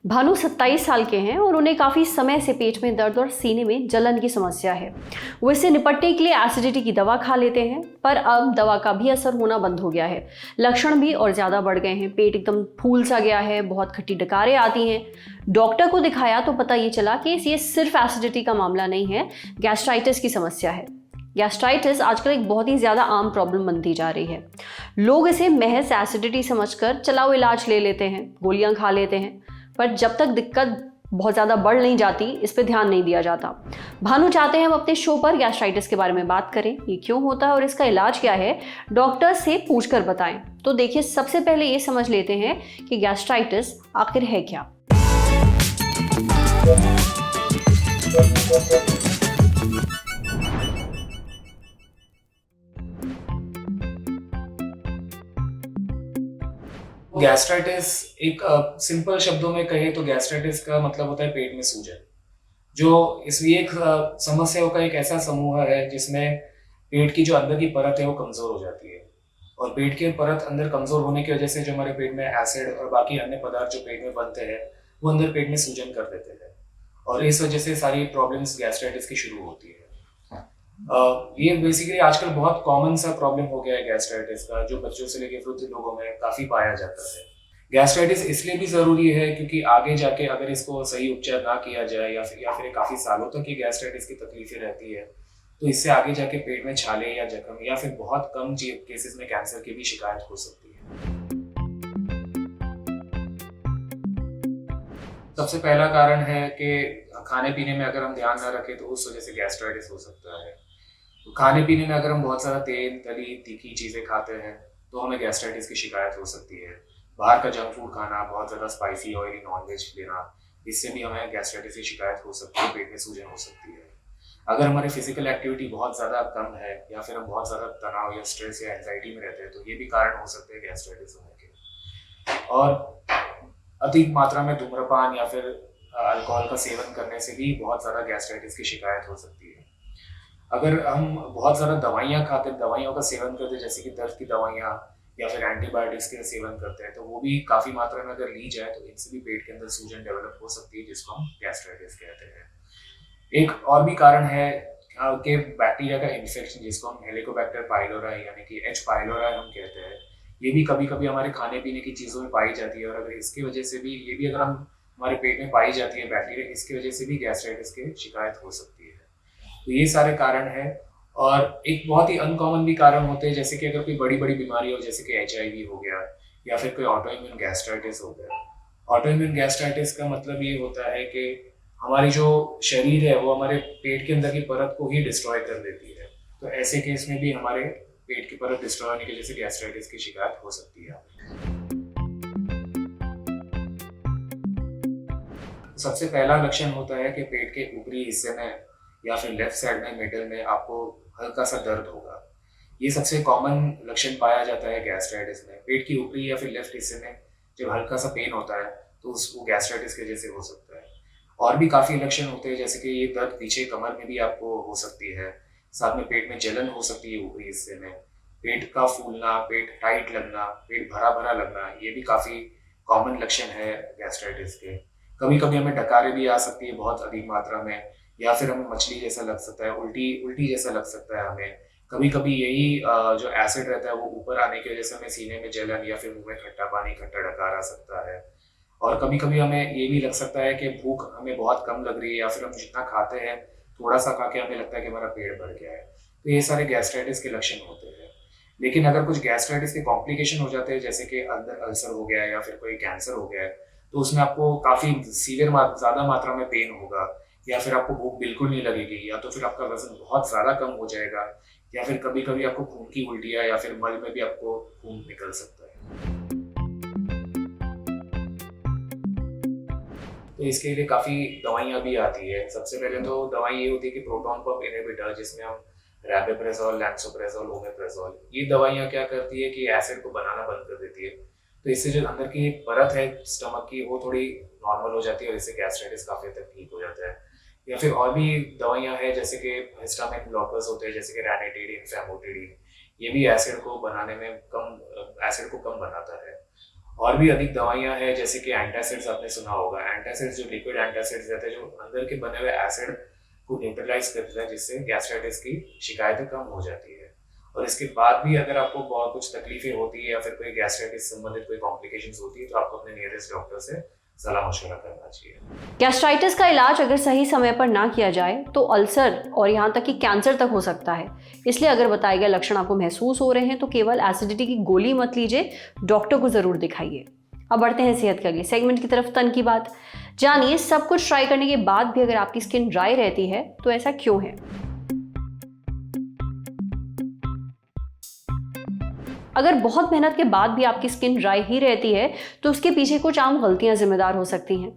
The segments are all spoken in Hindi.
भानु 27 साल के हैं और उन्हें काफ़ी समय से पेट में दर्द और सीने में जलन की समस्या है। वो इससे निपटने के लिए एसिडिटी की दवा खा लेते हैं, पर अब दवा का भी असर होना बंद हो गया है। लक्षण भी और ज़्यादा बढ़ गए हैं। पेट एकदम फूल सा गया है, बहुत खट्टी डकारें आती हैं। डॉक्टर को दिखाया तो पता ये चला कि ये सिर्फ एसिडिटी का मामला नहीं है, गैस्ट्राइटिस की समस्या है। गैस्ट्राइटिस आजकल एक बहुत ही ज़्यादा आम प्रॉब्लम बनती जा रही है। लोग इसे महज एसिडिटी समझकर चलाओ इलाज ले लेते हैं, गोलियां खा लेते हैं, पर जब तक दिक्कत बहुत ज़्यादा बढ़ नहीं जाती, इस पर ध्यान नहीं दिया जाता। भानु चाहते हैं हम अपने शो पर गैस्ट्राइटिस के बारे में बात करें, ये क्यों होता है और इसका इलाज क्या है, डॉक्टर से पूछकर बताएं। तो देखिए, सबसे पहले ये समझ लेते हैं कि गैस्ट्राइटिस आखिर है क्या। गैस्ट्राइटिस एक सिंपल शब्दों में कहे तो गैस्ट्राइटिस का मतलब होता है पेट में सूजन। जो इसलिए एक समस्याओं का एक ऐसा समूह है जिसमें पेट की जो अंदर की परत है वो कमजोर हो जाती है, और पेट की परत अंदर कमजोर होने की वजह से जो हमारे पेट में एसिड और बाकी अन्य पदार्थ जो पेट में बनते हैं वो अंदर पेट में सूजन कर देते हैं, और इस वजह से सारी प्रॉब्लम्स गैस्ट्राइटिस की शुरू होती है। ये बेसिकली आजकल बहुत कॉमन सा प्रॉब्लम हो गया है गैस्ट्राइटिस का, जो बच्चों से लेकर वृद्ध लोगों में काफी पाया जाता है। गैस्ट्राइटिस इसलिए भी जरूरी है क्योंकि आगे जाके अगर इसको सही उपचार ना किया जाए या फिर काफी सालों तक ये गैस्ट्राइटिस की तकलीफें रहती है, तो इससे आगे जाके पेट में छाले या जख्म या फिर बहुत कम केसेस में कैंसर की भी शिकायत हो सकती है। सबसे पहला कारण है कि खाने पीने में अगर हम ध्यान ना रखें तो उस वजह से गैस्ट्राइटिस हो सकता है। तो खाने पीने में अगर हम बहुत सारा तेल, तली, तीखी चीज़ें खाते हैं तो हमें गैस्ट्राइटिस की शिकायत हो सकती है। बाहर का जंक फूड खाना, बहुत ज़्यादा स्पाइसी ऑयली नॉनवेज लेना, इससे भी हमें गैस्ट्राइटिस की शिकायत हो सकती है, पेट में सूजन हो सकती है। अगर हमारी फिजिकल एक्टिविटी बहुत ज़्यादा कम है या फिर हम बहुत ज़्यादा तनाव या स्ट्रेस या एंजाइटी में रहते हैं तो ये भी कारण हो सकते हैं गैस्ट्राइटिस होने के। और अधिक मात्रा में धूम्रपान या फिर अल्कोहल का सेवन करने से भी बहुत ज़्यादा गैस्ट्राइटिस की शिकायत हो सकती है। अगर हम बहुत ज़्यादा दवाइयाँ खाते हैं, दवाइयों का सेवन करते हैं, जैसे कि दर्द की दवाइयाँ या फिर एंटीबायोटिक्स के सेवन करते हैं, तो वो भी काफ़ी मात्रा में अगर ली जाए तो इनसे भी पेट के अंदर सूजन डेवलप हो सकती है, जिसको हम गैस्ट्राइटिस कहते हैं। एक और भी कारण है कि बैक्टीरिया का इन्फेक्शन, जिसको हम हेलिकोबैक्टर पाइलोराई यानी कि एच पाइलोराई हम कहते हैं, ये भी कभी कभी हमारे खाने पीने की चीज़ों में पाई जाती है, और अगर इसकी वजह से भी ये भी अगर हम हमारे पेट में पाई जाती है बैक्टीरिया, इसकी वजह से भी गैस्ट्राइटिस की शिकायत हो सकती है। तो ये सारे कारण हैं। और एक बहुत ही अनकॉमन भी कारण होते हैं, जैसे कि अगर कोई बड़ी बड़ी बीमारी हो, जैसे कि HIV हो गया या फिर कोई ऑटोइम्यून गैस्ट्राइटिस हो गया। ऑटोइम्यून गैस्ट्राइटिस का मतलब ये होता है कि हमारी जो शरीर है वो हमारे पेट के अंदर की परत को ही डिस्ट्रॉय कर देती है, तो ऐसे केस में भी हमारे पेट की परत डिस्ट्रॉय होने की वजह से गैस्ट्राइटिस की शिकायत हो सकती है। सबसे पहला लक्षण होता है कि पेट के ऊपरी हिस्से में या फिर लेफ्ट साइड में मिडिल में आपको हल्का सा दर्द होगा। ये सबसे कॉमन लक्षण पाया जाता है गैस्ट्राइटिस में। पेट की ऊपरी या फिर लेफ्ट हिस्से में जब हल्का सा पेन होता है तो उसको गैस्ट्राइटिस की वजह से हो सकता है। और भी काफ़ी लक्षण होते हैं, जैसे कि ये दर्द पीछे कमर में भी आपको हो सकती है, साथ में पेट में जलन हो सकती है ऊपरी हिस्से में, पेट का फूलना, पेट टाइट लगना, पेट भरा भरा लगना, ये भी काफ़ी कॉमन लक्षण है गैस्ट्राइटिस के। कभी कभी हमें डकारें भी आ सकती है बहुत अधिक मात्रा में, या फिर हमें मछली जैसा लग सकता है, उल्टी जैसा लग सकता है हमें। कभी कभी यही जो एसिड रहता है वो ऊपर आने की वजह से हमें सीने में जलन या फिर मुंह में खट्टा पानी, खट्टा डकार आ सकता है। और कभी कभी हमें ये भी लग सकता है कि भूख हमें बहुत कम लग रही है, या फिर हम जितना खाते हैं थोड़ा सा खा के हमें लगता है कि हमारा पेट भर गया है। तो ये सारे गैस्ट्राइटिस के लक्षण होते हैं। लेकिन अगर कुछ गैस्ट्राइटिस के कॉम्प्लिकेशन हो जाते हैं, जैसे कि अंदर अल्सर हो गया है या फिर कोई कैंसर हो गया है, तो उसमें आपको काफ़ी सीवियर ज़्यादा मात्रा में पेन होगा, या फिर आपको भूख बिल्कुल नहीं लगेगी, या तो फिर आपका वजन बहुत ज़्यादा कम हो जाएगा, या फिर कभी कभी आपको खून की उल्टियाँ या फिर मल में भी आपको खून निकल सकता है। तो इसके लिए काफ़ी दवाइयाँ भी आती है। सबसे पहले तो दवाई ये होती है कि प्रोटॉन पंप इनहिबिटर, जिसमें हम रैबिप्रेसोल, लैंसोप्रेसोल, ओमेप्रेसोल, ये दवाइयाँ क्या करती है कि एसिड को बनाना बंद कर देती है। तो इससे जो अंदर की परत है स्टमक की वो थोड़ी नॉर्मल हो जाती है, और इससे गैस्ट्राइटिस काफ़ी हद तक ठीक हो जाता है। या फिर और भी दवाइयाँ हैं, जैसे कि हिस्टामिन ब्लॉकर्स होते हैं, जैसे कि रैनिटिडिन, फैमोटिडिन, ये भी एसिड को कम बनाता है। और भी अधिक दवाइयां हैं जैसे कि एंटासिड्स, आपने सुना होगा। एंटासिड्स जो लिक्विड एंटासिड्स रहते हैं, जो अंदर के बने हुए एसिड को न्यूट्रलाइज करता है, जिससे गैस्ट्राइटिस की शिकायतें कम हो जाती है। और इसके बाद भी अगर आपको बहुत कुछ तकलीफें होती है या फिर कोई गैस्ट्राइटिस संबंधित कोई कॉम्प्लिकेशंस होती है, तो आपको अपने नियरेस्ट डॉक्टर से सलाह मशवरा करना चाहिए। गैस्ट्राइटिस का इलाज अगर सही समय पर ना किया जाए तो अल्सर और यहाँ तक कि कैंसर तक हो सकता है। इसलिए अगर बताए गए लक्षण आपको महसूस हो रहे हैं तो केवल एसिडिटी की गोली मत लीजिए, डॉक्टर को जरूर दिखाइए। अब बढ़ते हैं सेहत के अगले सेगमेंट की तरफ, तन की बात। जानिए सब कुछ ट्राई करने के बाद भी अगर आपकी स्किन ड्राई रहती है तो ऐसा क्यों है। अगर बहुत मेहनत के बाद भी आपकी स्किन ड्राई ही रहती है तो उसके पीछे कुछ आम गलतियां जिम्मेदार हो सकती हैं।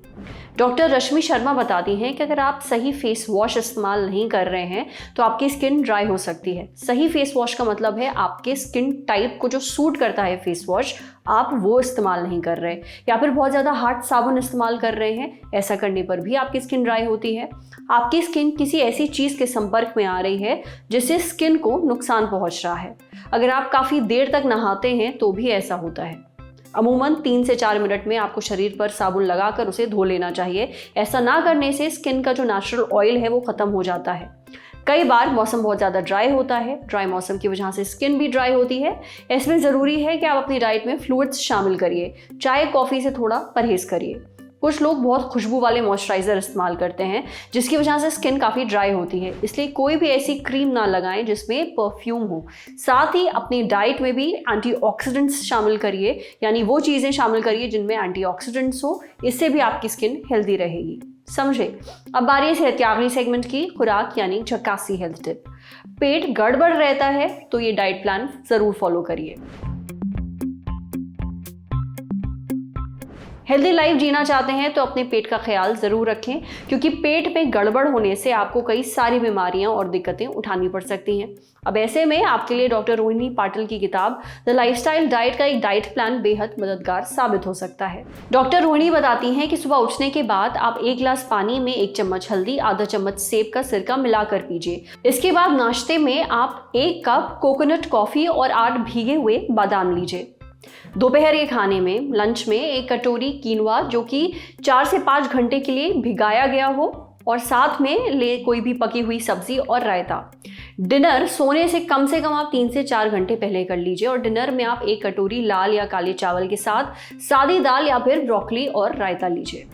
डॉक्टर रश्मि शर्मा बताती हैं कि अगर आप सही फेस वॉश इस्तेमाल नहीं कर रहे हैं तो आपकी स्किन ड्राई हो सकती है। सही फेस वॉश का मतलब है आपके स्किन टाइप को जो सूट करता है फेस वॉश, आप वो इस्तेमाल नहीं कर रहे, या फिर बहुत ज़्यादा हार्ड साबुन इस्तेमाल कर रहे हैं। ऐसा करने पर भी आपकी स्किन ड्राई होती है। आपकी स्किन किसी ऐसी चीज़ के संपर्क में आ रही है जिससे स्किन को नुकसान पहुंच रहा है। अगर आप काफ़ी देर तक नहाते हैं तो भी ऐसा होता है। अमूमन 3 से 4 मिनट में आपको शरीर पर साबुन लगाकर उसे धो लेना चाहिए। ऐसा ना करने से स्किन का जो नेचुरल ऑयल है वो ख़त्म हो जाता है। कई बार मौसम बहुत ज़्यादा ड्राई होता है, ड्राई मौसम की वजह से स्किन भी ड्राई होती है। इसमें ज़रूरी है कि आप अपनी डाइट में फ्लूइड्स शामिल करिए। चाय कॉफ़ी से थोड़ा परहेज करिए। कुछ लोग बहुत खुशबू वाले मॉइस्चराइज़र इस्तेमाल करते हैं जिसकी वजह से स्किन काफ़ी ड्राई होती है, इसलिए कोई भी ऐसी क्रीम ना लगाएं जिसमें परफ्यूम हो। साथ ही अपनी डाइट में भी एंटीऑक्सीडेंट्स शामिल करिए, यानी वो चीज़ें शामिल करिए जिनमें एंटीऑक्सीडेंट्स हो। इससे भी आपकी स्किन हेल्दी रहेगी। समझे। अब बारी है सेहत के आखिरी सेगमेंट की, खुराक यानी झकासी हेल्थ टिप। पेट गड़बड़ रहता है तो ये डाइट प्लान ज़रूर फॉलो करिए। हेल्दी लाइफ जीना चाहते हैं तो अपने पेट का ख्याल ज़रूर रखें, क्योंकि पेट में गड़बड़ होने से आपको कई सारी बीमारियां और दिक्कतें उठानी पड़ सकती हैं। अब ऐसे में आपके लिए डॉक्टर रोहिणी पाटिल की किताब द लाइफस्टाइल डाइट का एक डाइट प्लान बेहद मददगार साबित हो सकता है। डॉक्टर रोहिणी बताती हैं कि सुबह उठने के बाद आप 1 गिलास पानी में 1 चम्मच हल्दी, आधा चम्मच सेब का सिरका मिलाकर पीजिए। इसके बाद नाश्ते में आप 1 कप कोकोनट कॉफ़ी और 8 भीगे हुए बादाम लीजिए। दोपहर के खाने में, लंच में 1 कटोरी कीनवा जो कि 4 से 5 घंटे के लिए भिगाया गया हो, और साथ में ले कोई भी पकी हुई सब्जी और रायता। डिनर सोने से कम आप 3 से 4 घंटे पहले कर लीजिए, और डिनर में आप 1 कटोरी लाल या काले चावल के साथ सादी दाल या फिर ब्रोकली और रायता लीजिए।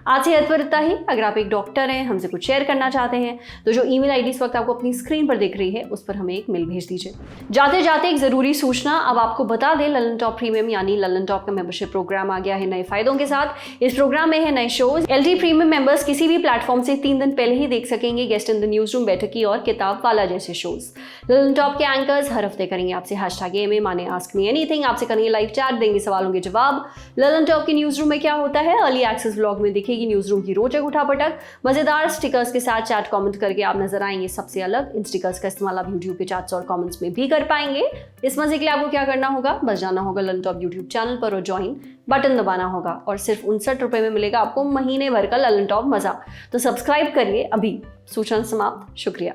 आज से पर इतना ही। अगर आप एक डॉक्टर हैं, हमसे कुछ शेयर करना चाहते हैं तो जो ईमेल आईडी इस वक्त आपको अपनी स्क्रीन पर दिख रही है उस पर हमें एक मेल भेज दीजिए। जाते जाते एक ज़रूरी सूचना अब आपको बता दें, ललन टॉप प्रीमियम यानी ललन टॉप का मेंबरशिप प्रोग्राम आ गया है नए फायदों के साथ। इस प्रोग्राम में है नए शोज। LT प्रीमियम मेंबर्स किसी भी प्लेटफॉर्म से 3 दिन पहले ही देख सकेंगे guest in the news room, बैठकी और किताब वाला जैसे शोज। ललन टॉप के एंकर्स हर हफ्ते करेंगे आपसे #AMA माने आस्क मी एनीथिंग, आपसे करेंगे लाइव चैट, देंगे सवालों के जवाब। ललन टॉप के न्यूज रूम में क्या होता है, अर्ली एक्सेस व्लॉग में दिखेगी न्यूज रूम की रोचक उठापटक। मजेदार स्टिकर्स के साथ चैट कमेंट करके आप नजर आएंगे सबसे अलग। इन स्टिकर्स का इस्तेमाल आप यूट्यूब के चैट्स और कमेंट्स में भी कर पाएंगे। इस मजे के लिए आपको क्या करना होगा, बस जाना होगा ललन टॉप यूट्यूब चैनल पर और ज्वाइन बटन दबाना होगा, और सिर्फ 59 रुपए में मिलेगा आपको महीने भर का ललन टॉप मजा। तो सब्सक्राइब करिए अभी। सूचना समाप्त। शुक्रिया।